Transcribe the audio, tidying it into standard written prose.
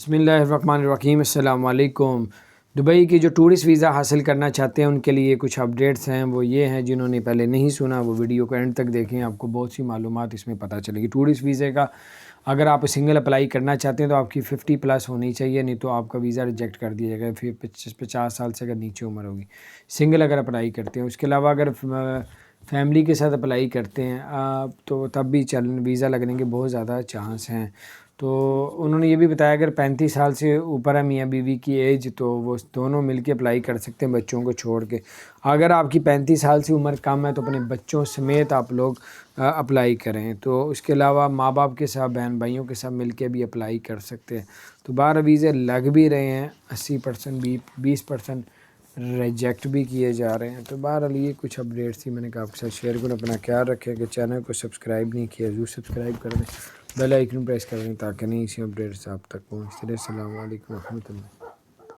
بسم اللہ الرحمن الرحیم، السلام علیکم۔ دبئی کی جو ٹورسٹ ویزا حاصل کرنا چاہتے ہیں ان کے لیے کچھ اپڈیٹس ہیں، وہ یہ ہیں، جنہوں نے پہلے نہیں سنا وہ ویڈیو کو اینڈ تک دیکھیں، آپ کو بہت سی معلومات اس میں پتہ چلے گی۔ ٹورسٹ ویزے کا اگر آپ سنگل اپلائی کرنا چاہتے ہیں تو آپ کی 50+ ہونی چاہیے، نہیں تو آپ کا ویزا ریجیکٹ کر دیا جائے گا، پھر 50 سال سے اگر نیچے عمر ہوگی سنگل اگر اپلائی کرتے ہیں۔ اس کے علاوہ اگر فیملی کے ساتھ اپلائی کرتے ہیں تو تب بھی ویزا لگنے کے بہت زیادہ چانس ہیں۔ تو انہوں نے یہ بھی بتایا اگر 35 سال سے اوپر ہے میاں بیوی کی ایج تو وہ دونوں مل کے اپلائی کر سکتے ہیں بچوں کو چھوڑ کے۔ اگر آپ کی 35 سال سے عمر کم ہے تو اپنے بچوں سمیت آپ لوگ اپلائی کریں۔ تو اس کے علاوہ ماں باپ کے ساتھ، بہن بھائیوں کے ساتھ مل کے بھی اپلائی کر سکتے ہیں۔ تو 12 ویزے لگ بھی رہے ہیں، 80% 20% ریجیکٹ بھی کیے جا رہے ہیں۔ تو بہرحال یہ کچھ اپڈیٹس تھی، میں نے کہا آپ کے ساتھ شیئر کروں۔ اپنا خیال رکھیں کہ چینل کو سبسکرائب نہیں کیا ضرور سبسکرائب کر دیں، بیل آئیکن پریس کر دیں تاکہ نئی سی اپڈیٹس آپ تک پہنچتے رہیں۔ السلام علیکم ورحمۃ اللہ۔